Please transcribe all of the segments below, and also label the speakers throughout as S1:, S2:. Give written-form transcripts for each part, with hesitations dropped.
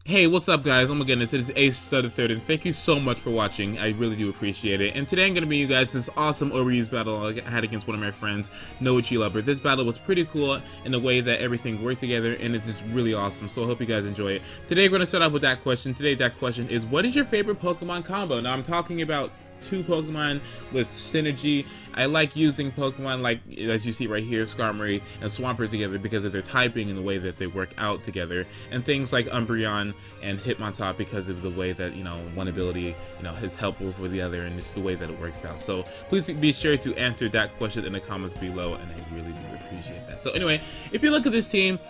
S1: Hey, what's up guys? Oh my goodness, it is Ace the Third, and thank you so much for watching. I really do appreciate it. And today I'm going to bring you guys this awesome overuse battle I had against one of my friends, NOITULOVER'S. This battle was pretty cool in the way that everything worked together, and it's just really awesome, so I hope you guys enjoy it. Today we're going to start off with that question. Today that question is, what is your favorite Pokemon combo? Now I'm talking about two Pokemon with synergy. I like using Pokemon like, as you see right here, Skarmory and Swampert together because of their typing and the way that they work out together, and things like Umbreon and Hitmontop because of the way that, you know, one ability, you know, is helpful for the other, and just the way that it works out. So please be sure to answer that question in the comments below, and I really do appreciate that. So anyway, if you look at this team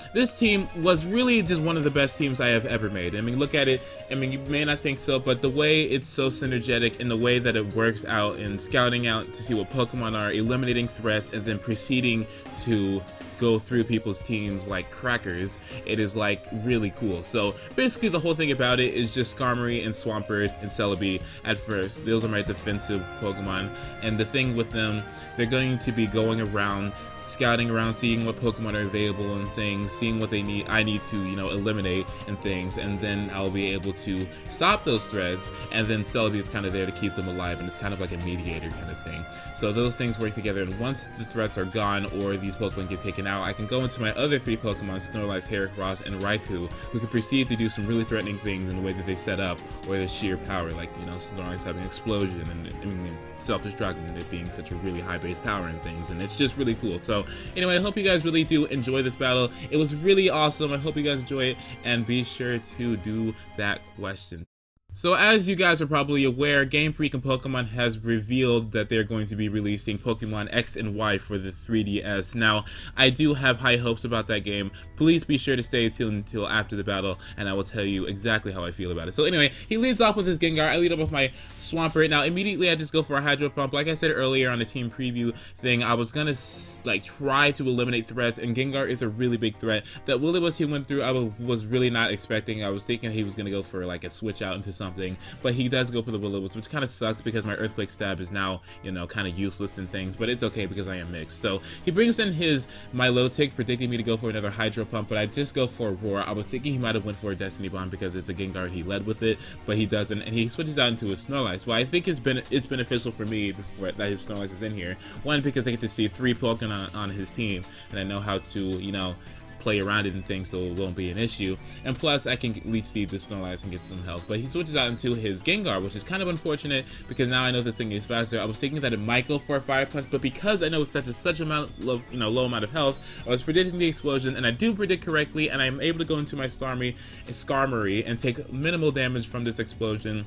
S1: was really just one of the best teams I have ever made. I mean, look at it. I mean, you may not think so, but the way it's so synergetic and the way that it works out in scouting out to see what Pokemon are, eliminating threats, and then proceeding to go through people's teams like crackers, it is like really cool. So basically the whole thing about it is just Skarmory and Swampert and Celbii at first. Those are my defensive Pokemon, and the thing with them, they're going to be going around scouting around, seeing what Pokemon are available and things, seeing what they need, I need to, you know, eliminate and things, and then I'll be able to stop those threats, and then Celbii is kind of there to keep them alive, and it's kind of like a mediator kind of thing. So those things work together, and once the threats are gone or these Pokemon get taken out, I can go into my other three Pokemon, Snorlax, Hearcross, and Raikou, who can proceed to do some really threatening things in the way that they set up, or their sheer power, like, you know, Snorlax having explosion, and I mean, self-destruct, and it being such a really high base power and things, and it's just really cool. So anyway, I hope you guys really do enjoy this battle. It was really awesome. I hope you guys enjoy it, and be sure to do that question. So as you guys are probably aware, Game Freak and Pokemon has revealed that they're going to be releasing Pokemon X and Y for the 3DS. Now, I do have high hopes about that game. Please be sure to stay tuned until after the battle, and I will tell you exactly how I feel about it. So anyway, he leads off with his Gengar. I lead up with my Swampert. Now, immediately I just go for a Hydro Pump. Like I said earlier on the team preview thing, I was gonna like try to eliminate threats, and Gengar is a really big threat. That Will-O-Wisp he went through, I was really not expecting. I was thinking he was gonna go for like a switch out into something, but he does go for the Will-O-Wisp, which kind of sucks because my Earthquake Stab is now, you know, kind of useless and things, but it's okay because I am mixed. So he brings in his Milotic, predicting me to go for another Hydro Pump, but I just go for a Roar. I was thinking he might have went for a Destiny Bomb because it's a Gengar, he led with it, but he doesn't, and he switches out into a Snorlax. Well, I think it's beneficial for me before that his Snorlax is in here. One, because I get to see 3 Pokemon on his team, and I know how to, you know, play around it and things, so it won't be an issue. And plus, I can Leech Seed the Snorlax and get some health. But he switches out into his Gengar, which is kind of unfortunate because now I know this thing is faster. I was thinking that it might go for a Fire Punch, but because I know it's such amount of, you know, low amount of health, I was predicting the explosion, and I do predict correctly, and I'm able to go into my Skarmory and take minimal damage from this explosion.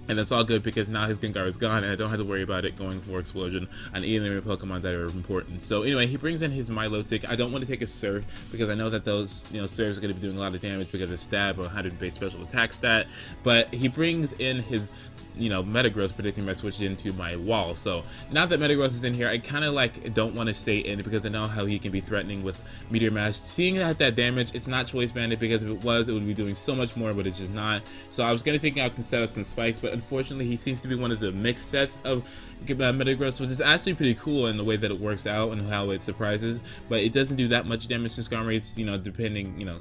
S1: And that's all good because now his Gengar is gone, and I don't have to worry about it going for explosion on any of the Pokemon that are important. So anyway, he brings in his Milotic. I don't want to take a Surf because I know that those, you know, Surfs are going to be doing a lot of damage because of Stab or 100 base special attack stat. But he brings in his, you know, Metagross, predicting my switch into my Wall. So now that Metagross is in here, I kind of like don't want to stay in because I know how he can be threatening with Meteor Mash. Seeing that damage, it's not choice banded because if it was, it would be doing so much more, but it's just not. So I was gonna think I can set up some spikes, but unfortunately he seems to be one of the mixed sets of Metagross, which is actually pretty cool in the way that it works out and how it surprises, but it doesn't do that much damage to Skarmory. It's, you know, depending, you know,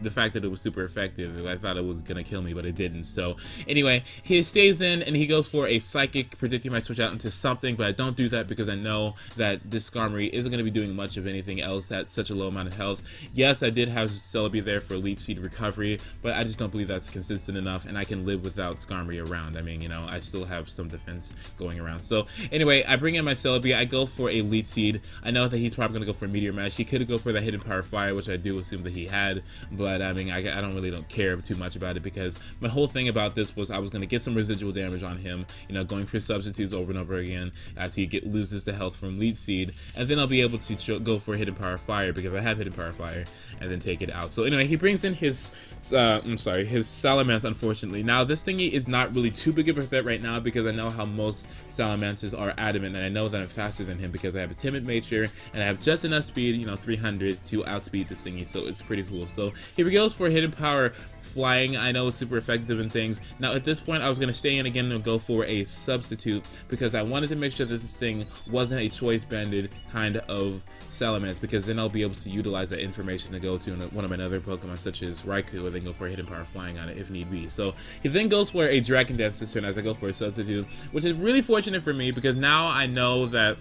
S1: the fact that it was super effective. I thought it was gonna kill me, but it didn't. So anyway, he stays in and he goes for a Psychic, predicting my switch out into something, but I don't do that because I know that this Skarmory isn't gonna be doing much of anything else at such a low amount of health. Yes, I did have Celbii there for Leech Seed recovery, but I just don't believe that's consistent enough, and I can live without Skarmory around. I mean, you know, I still have some defense going around. So anyway, I bring in my Celbii. I go for a Leech Seed. I know that he's probably gonna go for a Meteor Mash. He could go for that Hidden Power Fire, which I do assume that he had, but I mean, I don't care too much about it because my whole thing about this was I was going to get some residual damage on him, you know, going for substitutes over and over again as he loses the health from Leech Seed, and then I'll be able to go for Hidden Power Fire because I have Hidden Power Fire, and then take it out. So anyway, he brings in his his Salamence, unfortunately. Now this thingy is not really too big of a threat right now because I know how most Salamences are adamant, and I know that I'm faster than him because I have a Timid nature and I have just enough speed, you know, 300 to outspeed this thingy, so it's pretty cool. So he goes for Hidden Power Flying. I know it's super effective in things. Now at this point I was going to stay in again and go for a substitute because I wanted to make sure that this thing wasn't a choice banded kind of Salamence, because then I'll be able to utilize that information to go to one of my other Pokemon such as Raikou, and then go for a Hidden Power Flying on it if need be. So he then goes for a Dragon Dance this turn as I go for a substitute, which is really fortunate for me because now I know that,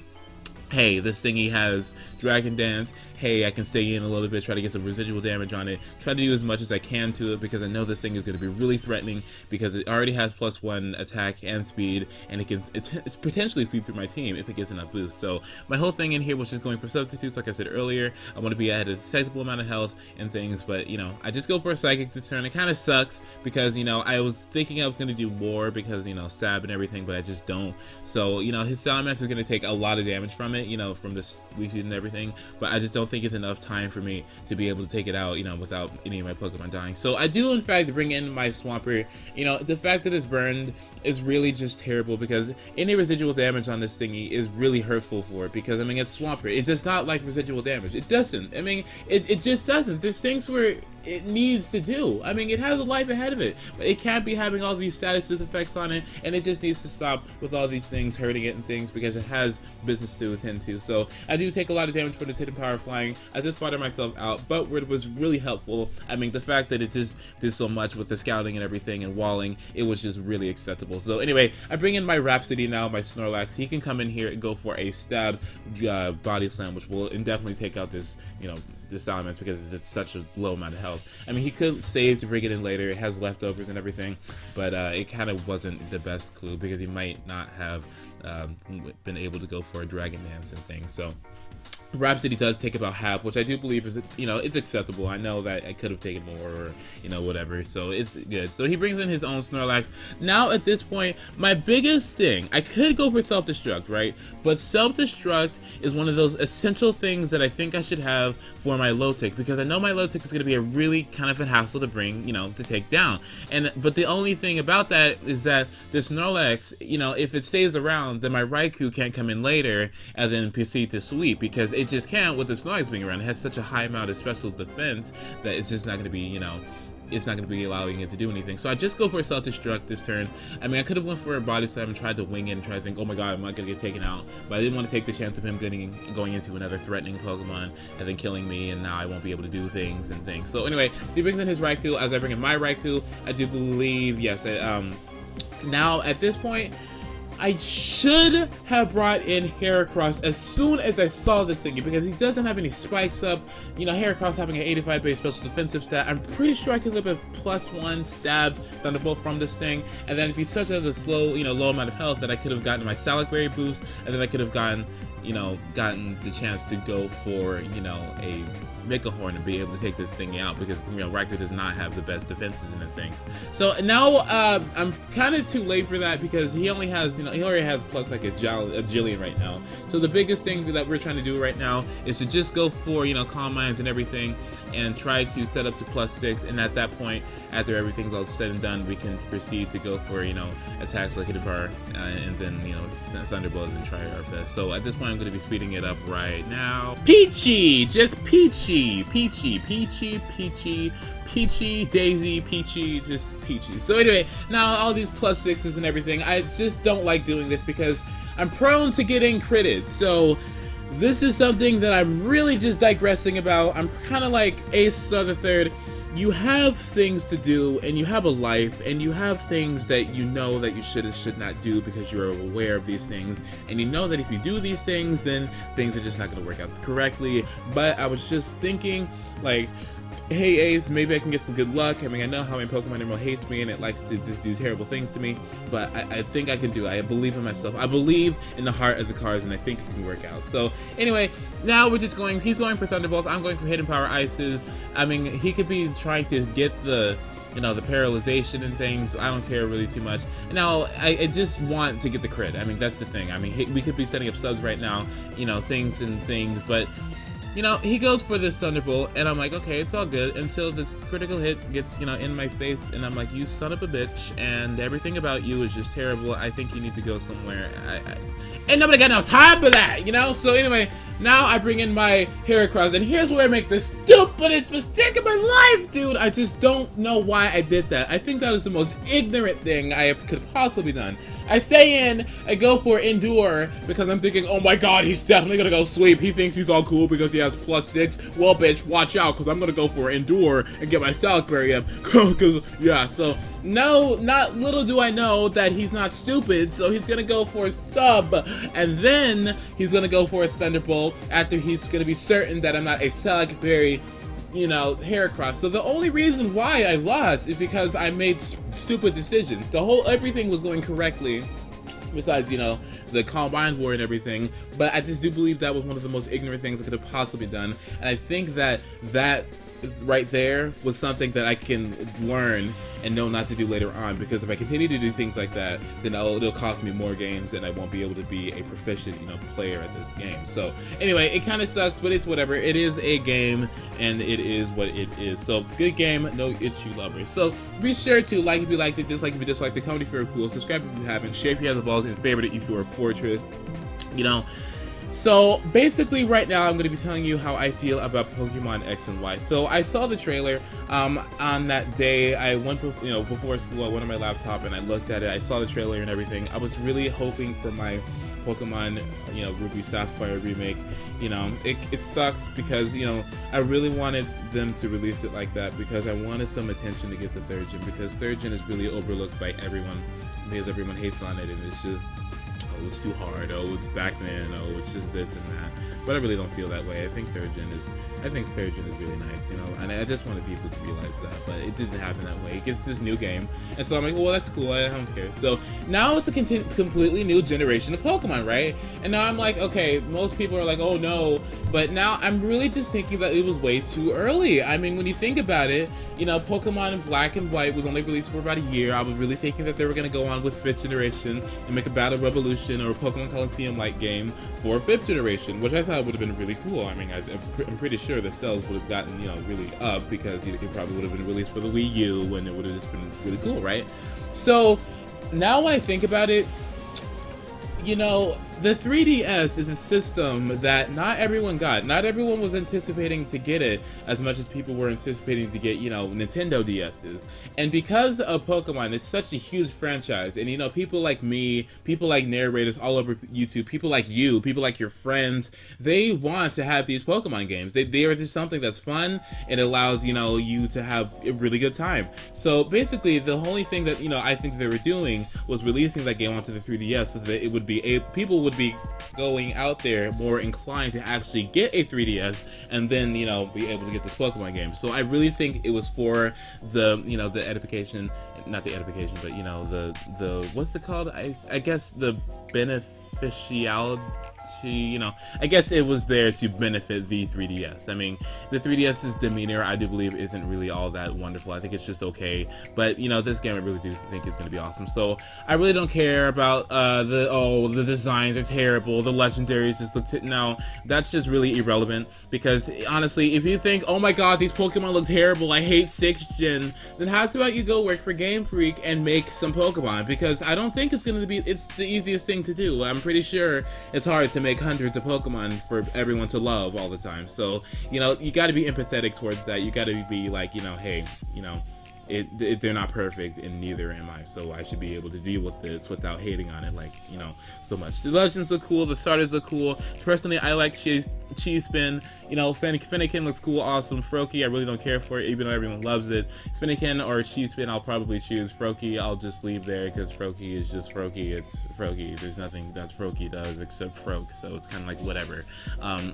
S1: hey, this thingy has Dragon Dance. Hey, I can stay in a little bit, try to get some residual damage on it, try to do as much as I can to it, because I know this thing is going to be really threatening because it already has +1 attack and speed, and it's potentially sweep through my team if it gets enough boost. So my whole thing in here was just going for substitutes. Like I said earlier, I want to be at a detectable amount of health and things, but you know, I just go for a Psychic this turn. It kind of sucks because, you know, I was thinking I was going to do more because, you know, stab and everything, but I just don't. So, you know, his Salamence is going to take a lot of damage from it, you know, from this Leech Seed and everything, but I just don't think it's enough time for me to be able to take it out, you know, without any of my Pokemon dying. So I do in fact bring in my Swampert. You know, the fact that it's burned is really just terrible because any residual damage on this thingy is really hurtful for it, because I mean, it's Swampert. It does not like residual damage. It doesn't. I mean, it just doesn't. There's things where it needs to do. I mean, it has a life ahead of it, but it can't be having all these status effects on it, and it just needs to stop with all these things hurting it and things, because it has business to attend to. So I do take a lot of damage for this Hidden Power Flying. I just spotted myself out, but it was really helpful. I mean, the fact that it just did so much with the scouting and everything and walling, it was just really acceptable. So anyway, I bring in my Rhapsody now, my Snorlax. He can come in here and go for a stab body slam, which will indefinitely take out this, you know, this Salamence, because it's such a low amount of health. I mean, he could save to bring it in later. It has leftovers and everything, but it kind of wasn't the best clue because he might not have been able to go for a Dragon Dance and things. So Rhapsody does take about half, which I do believe is, you know, it's acceptable. I know that I could have taken more, or, you know, whatever, so it's good. So he brings in his own Snorlax. Now at this point, my biggest thing, I could go for Self-Destruct, right? But Self-Destruct is one of those essential things that I think I should have for my Milotic, because I know my Milotic is going to be a really kind of a hassle to bring, you know, to take down. But the only thing about that is that this Snorlax, you know, if it stays around, then my Raikou can't come in later and then proceed to sweep, because it just can't with the Snorlax being around. It has such a high amount of special defense that it's just not going to be, you know, it's not going to be allowing it to do anything. So I just go for a Self-Destruct this turn. I mean, I could have went for a Body Slam and tried to wing it and try to think, oh my god, I'm not going to get taken out. But I didn't want to take the chance of him going into another threatening Pokemon and then killing me, and now I won't be able to do things and things. So anyway, he brings in his Raikou. As I bring in my Raikou, I do believe, yes, now at this point, I should have brought in Hearcross as soon as I saw this thingy, because he doesn't have any spikes up. You know, Hearcross having an 85 base special defensive stat, I'm pretty sure I could live a +1 stab Thunderbolt from this thing, and then it'd be such a slow, you know, low amount of health that I could have gotten my Salamence boost, and then I could have gotten the chance to go for, you know, a Horn and be able to take this thing out, because, you know, Raikou does not have the best defenses in the things. So now I'm kind of too late for that, because he only has, you know, he already has plus like a jillion right now. So the biggest thing that we're trying to do right now is to just go for, you know, Calm Minds and everything, and try to set up to +6, and at that point, after everything's all said and done, we can proceed to go for, you know, attacks like Hidden Power and then, you know, Thunderbolt, and try our best. So at this point, I'm going to be speeding it up right now. Peachy! Just Peachy! Peachy, Daisy, Peachy, just Peachy. So anyway, now all these +6s and everything, I just don't like doing this because I'm prone to getting critted. So this is something that I'm really just digressing about. I'm kind of like Ace the Third. You have things to do, and you have a life, and you have things that you know that you should and should not do because you're aware of these things, and you know that if you do these things, then things are just not going to work out correctly. But I was just thinking, like, hey Ace, maybe I can get some good luck. I mean, I know how my Pokemon Emerald hates me and it likes to just do terrible things to me, but I think I can do it. I believe in myself. I believe in the heart of the cards, and I think it can work out. So anyway, now we're just going, he's going for Thunderbolts, I'm going for Hidden Power Ices. I mean, he could be trying to get the, you know, the paralyzation and things. I don't care really too much. Now, I just want to get the crit. I mean, that's the thing. I mean, we could be setting up subs right now, you know, things, but you know, he goes for this Thunderbolt, and I'm like, okay, it's all good, until this critical hit gets, you know, in my face, and I'm like, you son of a bitch, and everything about you is just terrible. I think you need to go somewhere. Ain't nobody got no time for that, you know? So anyway, now I bring in my Hearcross, and here's where I make the stupidest mistake of my life, dude. I just don't know why I did that. I think that was the most ignorant thing I could have possibly done. I stay in, I go for Endure, because I'm thinking, oh my god, he's definitely gonna go Sweep. He thinks he's all cool because he has +6. Well, bitch, watch out, because I'm gonna go for Endure and get my Stalkberry up. Because, yeah, so, no, not little do I know that he's not stupid, so he's gonna go for Sub, and then he's gonna go for a Thunderbolt after he's gonna be certain that I'm not a Stalkberry, you know, Hearcross. So the only reason why I lost is because I made stupid decisions. Everything was going correctly, besides, you know, the Combine War and everything, but I just do believe that was one of the most ignorant things I could have possibly done, and I think that right there was something that I can learn and know not to do later on, because if I continue to do things like that, then it'll cost me more games and I won't be able to be a proficient, you know, player at this game. So anyway, it kind of sucks, but it's whatever. It is a game and it is what it is. So good game, no issue lovers. So be sure to like if you liked it, dislike if you disliked it, comment if you're cool, subscribe if you haven't, share if you have the balls, and favorite it if you are Fortress, you know. So basically right now I'm going to be telling you how I feel about Pokemon X and Y. So I saw the trailer on that day. I went, you know, before school, I went on my laptop and I looked at it. I saw the trailer and everything. I was really hoping for my Pokemon, you know, Ruby Sapphire remake. You know, it sucks because, you know, I really wanted them to release it like that because I wanted some attention to get the 3rd gen, because 3rd gen is really overlooked by everyone because everyone hates on it, and it's just, oh, it's too hard, oh, it's back then, oh, it's just this and that. But I really don't feel that way. I think 3rd gen is really nice, you know, and I just wanted people to realize that, but it didn't happen that way. It gets this new game, and so I'm like, well, that's cool, I don't care. So now it's a completely new generation of Pokemon, right? And now I'm like, okay, most people are like, oh no, but now I'm really just thinking that it was way too early. I mean, when you think about it, you know, Pokemon Black and White was only released for about a year. I was really thinking that they were going to go on with 5th generation and make a Battle Revolution or a Pokemon Coliseum-like game for 5th generation, which I thought would have been really cool. I mean, I'm pretty sure the sales would have gotten, you know, really up, because it probably would have been released for the Wii U, and it would have just been really cool, right? So now when I think about it, you know, the 3DS is a system that not everyone got. Not everyone was anticipating to get it as much as people were anticipating to get, you know, Nintendo DS's. And because of Pokemon, it's such a huge franchise. And, you know, people like me, people like narrators all over YouTube, people like you, people like your friends, they want to have these Pokemon games. They are just something that's fun and allows, you know, you to have a really good time. So basically, the only thing that, you know, I think they were doing was releasing that game onto the 3DS so that it would be people would be going out there more inclined to actually get a 3DS and then, you know, be able to get this Pokemon game. So I really think it was for the, you know, the edification, not the edification, but, you know, the what's it called? I guess the beneficiality, you know, I guess it was there to benefit the 3DS. I mean, the 3DS's demeanor, I do believe, isn't really all that wonderful. I think it's just okay. But, you know, this game I really do think is going to be awesome. So I really don't care about the designs are terrible, the legendaries just look, no, that's just really irrelevant. Because honestly, if you think, oh my god, these Pokemon look terrible, I hate 6th gen, then how about you go work for Game Freak and make some Pokemon? Because I don't think it's going to be, it's the easiest thing to do. I'm pretty sure it's hard to make hundreds of Pokemon for everyone to love all the time. So, you know, you got to be empathetic towards that. You got to be like, you know, hey, you know, they're not perfect, and neither am I, so I should be able to deal with this without hating on it, like, you know, so much. The legends look cool, the starters look cool. Personally, I like Cheese Spin. You know, Fennekin looks cool, awesome. Froakie, I really don't care for it, even though everyone loves it. Fennekin or Cheese Spin, I'll probably choose. Froakie, I'll just leave there, because Froakie is just Froakie. It's Froakie. There's nothing that Froakie does except Froak, so it's kind of like whatever.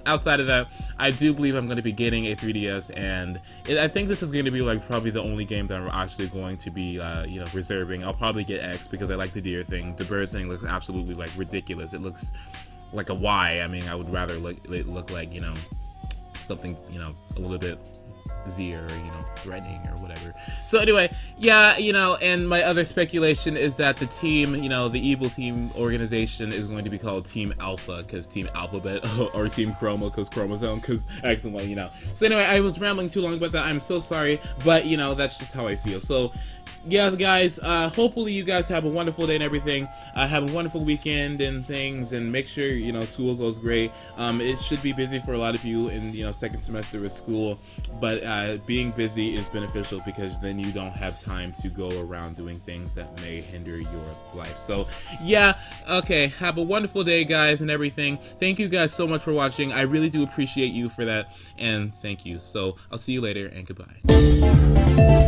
S1: Outside of that, I do believe I'm going to be getting a 3DS, and I think this is going to be like probably the only game that I'm actually going to be, you know, reserving. I'll probably get X because I like the deer thing. The bird thing looks absolutely like ridiculous. It looks like a Y. I mean, I would rather look like, you know, something, you know, a little bit Z or, you know, threatening or whatever. So anyway, yeah, you know, and my other speculation is that the team, you know, the evil team organization is going to be called Team Alpha, because Team Alphabet, or Team Chroma, because chromosome, because excellent, you know. So anyway, I was rambling too long about that. I'm so sorry, but, you know, that's just how I feel. So, yeah, guys, hopefully you guys have a wonderful day and everything. Have a wonderful weekend and things, and make sure, you know, school goes great. It should be busy for a lot of you in, you know, second semester of school, but being busy is beneficial, because then you don't have time to go around doing things that may hinder your life. So, yeah, okay, have a wonderful day, guys, and everything. Thank you guys so much for watching. I really do appreciate you for that, and thank you. So, I'll see you later, and goodbye.